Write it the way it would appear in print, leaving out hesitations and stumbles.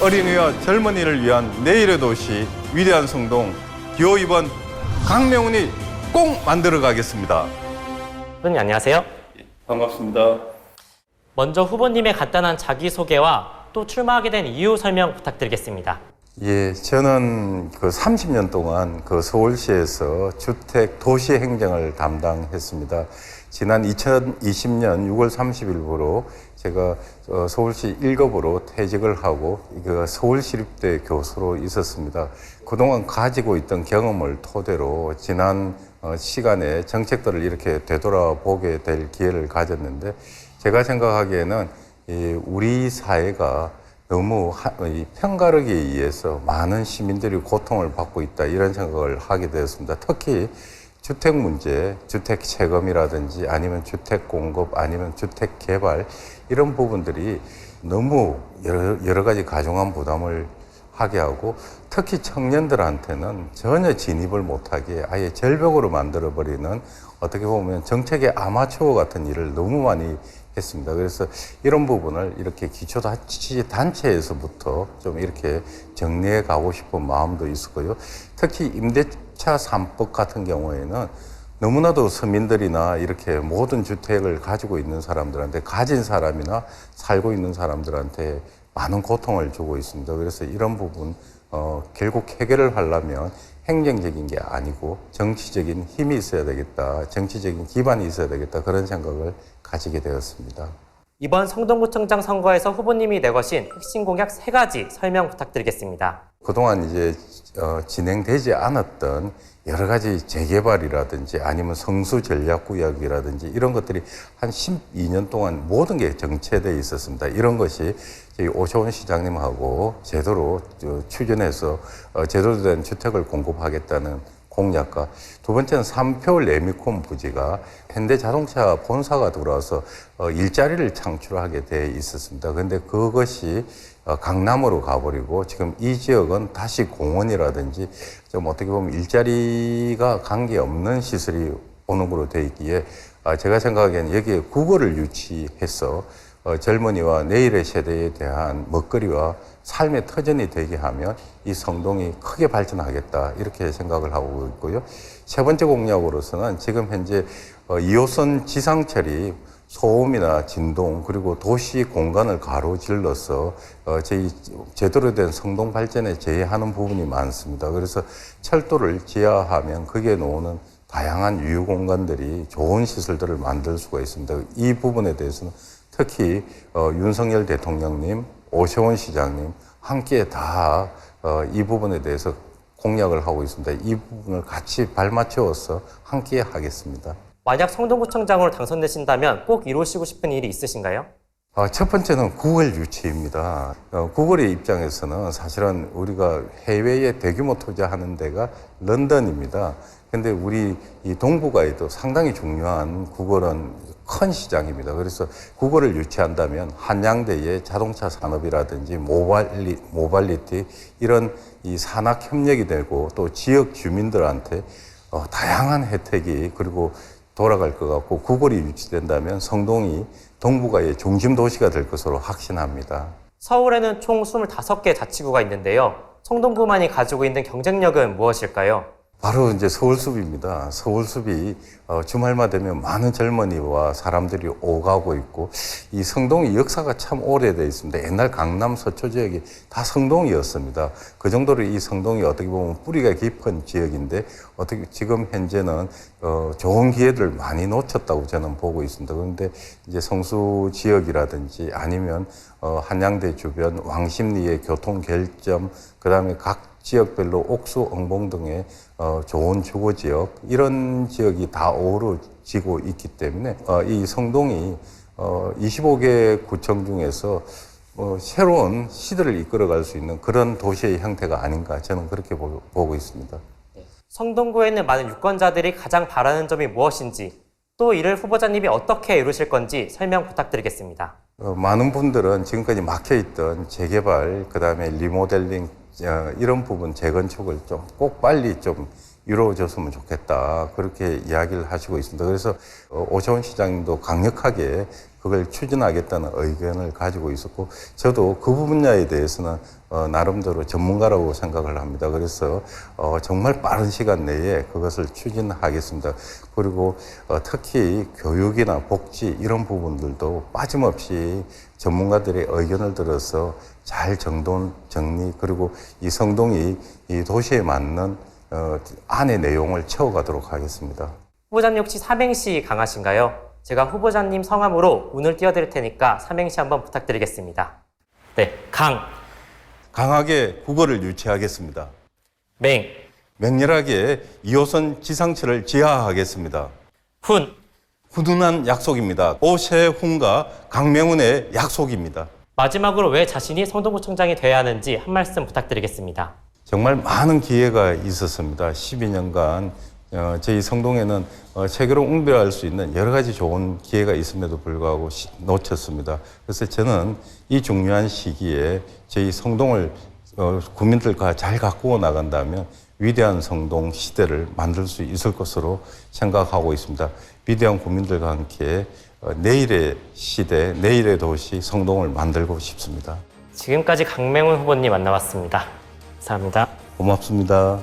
어린이와 젊은이를 위한 내일의 도시 위대한 성동 기호 2번 강명훈이 꼭 만들어 가겠습니다. 후보님 안녕하세요. 반갑습니다. 먼저 후보님의 간단한 자기소개와 또 출마하게 된 이유 설명 부탁드리겠습니다. 예, 저는 그 30년 동안 그 서울시에서 주택 도시 행정을 담당했습니다. 지난 2020년 6월 30일부로 제가 서울시 1급으로 퇴직을 하고 서울시립대 교수로 있었습니다. 그동안 가지고 있던 경험을 토대로 지난 시간에 정책들을 이렇게 되돌아보게 될 기회를 가졌는데, 제가 생각하기에는 우리 사회가 너무 편가르기에 의해서 많은 시민들이 고통을 받고 있다, 이런 생각을 하게 되었습니다. 특히 주택 문제, 주택 채금이라든지 아니면 주택 공급, 아니면 주택 개발, 이런 부분들이 너무 여러 가지 가중한 부담을 하게 하고, 특히 청년들한테는 전혀 진입을 못하게 아예 절벽으로 만들어버리는, 어떻게 보면 정책의 아마추어 같은 일을 너무 많이 했습니다. 그래서 이런 부분을 이렇게 기초자치단체에서부터 좀 이렇게 정리해 가고 싶은 마음도 있었고요. 특히 임대차 3법 같은 경우에는 너무나도 서민들이나 이렇게 모든 주택을 가지고 있는 사람들한테, 가진 사람이나 살고 있는 사람들한테 많은 고통을 주고 있습니다. 그래서 이런 부분 결국 해결을 하려면 행정적인 게 아니고 정치적인 힘이 있어야 되겠다, 정치적인 기반이 있어야 되겠다, 그런 생각을 가지게 되었습니다. 이번 성동구청장 선거에서 후보님이 내거신 핵심 공약 3가지 설명 부탁드리겠습니다. 그동안 이제 진행되지 않았던 여러 가지 재개발이라든지 아니면 성수 전략구역이라든지 이런 것들이 한 12년 동안 모든 게 정체되어 있었습니다. 이런 것이 저희 오세훈 시장님하고 제대로 추진해서 제대로 된 주택을 공급하겠다는 공약과, 두 번째는 3표 레미콘 부지가 현대자동차 본사가 들어와서 일자리를 창출하게 돼 있었습니다. 그런데 그것이 강남으로 가버리고 지금 이 지역은 다시 공원이라든지 좀 어떻게 보면 일자리가 관계없는 시설이 오는 걸로 돼 있기에, 제가 생각하기에는 여기에 국어를 유치해서 젊은이와 내일의 세대에 대한 먹거리와 삶의 터전이 되게 하면 이 성동이 크게 발전하겠다, 이렇게 생각을 하고 있고요. 세 번째 공약으로서는 지금 현재 2호선 지상철이 소음이나 진동, 그리고 도시 공간을 가로질러서 제대로 된 성동 발전에 제해하는 부분이 많습니다. 그래서 철도를 지하하면 거기에 놓는 다양한 유휴 공간들이 좋은 시설들을 만들 수가 있습니다. 이 부분에 대해서는 특히 윤석열 대통령님, 오세훈 시장님 함께 다 이 부분에 대해서 공약을 하고 있습니다. 이 부분을 같이 발맞춰서 함께 하겠습니다. 만약 성동구청장으로 당선되신다면 꼭 이루시고 싶은 일이 있으신가요? 첫 번째는 구글 유치입니다. 구글의 입장에서는 사실은 우리가 해외에 대규모 투자하는 데가 런던입니다. 근데 우리 이 동북아에도 상당히 중요한 구글은 큰 시장입니다. 그래서 구글을 유치한다면 한양대의 자동차 산업이라든지 모발리티 이런 이 산학 협력이 되고, 또 지역 주민들한테 다양한 혜택이 그리고 돌아갈 것 같고, 구글이 유치된다면 성동이 동북아의 중심 도시가 될 것으로 확신합니다. 서울에는 총 25개 자치구가 있는데요. 성동구만이 가지고 있는 경쟁력은 무엇일까요? 바로 이제 서울숲입니다. 서울숲이 주말만 되면 많은 젊은이와 사람들이 오가고 있고, 이 성동이 역사가 참 오래되어 있습니다. 옛날 강남 서초 지역이 다 성동이었습니다. 그 정도로 이 성동이 어떻게 보면 뿌리가 깊은 지역인데, 어떻게 지금 현재는 좋은 기회들을 많이 놓쳤다고 저는 보고 있습니다. 그런데 이제 성수 지역이라든지 아니면 한양대 주변 왕십리의 교통 결점, 그다음에 각 지역별로 옥수, 응봉 등의 좋은 주거지역, 이런 지역이 다 어우러지고 있기 때문에 이 성동이 25개 구청 중에서 새로운 시대를 이끌어갈 수 있는 그런 도시의 형태가 아닌가, 저는 그렇게 보고 있습니다. 성동구에 있는 많은 유권자들이 가장 바라는 점이 무엇인지, 또 이를 후보자님이 어떻게 이루실 건지 설명 부탁드리겠습니다. 많은 분들은 지금까지 막혀있던 재개발, 그 다음에 리모델링, 이런 부분 재건축을 좀 꼭 빨리 좀 이루어졌으면 좋겠다. 그렇게 이야기를 하시고 있습니다. 그래서 오세훈 시장님도 강력하게 그걸 추진하겠다는 의견을 가지고 있었고, 저도 그 분야에 대해서는 나름대로 전문가라고 생각을 합니다. 그래서 정말 빠른 시간 내에 그것을 추진하겠습니다. 그리고 특히 교육이나 복지 이런 부분들도 빠짐없이 전문가들의 의견을 들어서 잘 정리, 그리고 이 성동이 이 도시에 맞는 안의 내용을 채워가도록 하겠습니다. 후보자님 혹시 삼행시 강하신가요? 제가 후보자님 성함으로 운을 띄워드릴 테니까 삼행시 한번 부탁드리겠습니다. 네, 강하게 국어를 유치하겠습니다. 맹, 맹렬하게 2호선 지상철을 지하하겠습니다. 훈훈한 약속입니다. 오세훈과 강명훈의 약속입니다. 마지막으로 왜 자신이 성동구청장이 돼야 하는지 한 말씀 부탁드리겠습니다. 정말 많은 기회가 있었습니다. 12년간 저희 성동에는 세계로 웅변할 수 있는 여러 가지 좋은 기회가 있음에도 불구하고 놓쳤습니다. 그래서 저는 이 중요한 시기에 저희 성동을 국민들과 잘 가꾸어 나간다면 위대한 성동 시대를 만들 수 있을 것으로 생각하고 있습니다. 위대한 국민들과 함께 내일의 시대, 내일의 도시 성동을 만들고 싶습니다. 지금까지 강명훈 후보님 만나봤습니다. 감사합니다. 고맙습니다.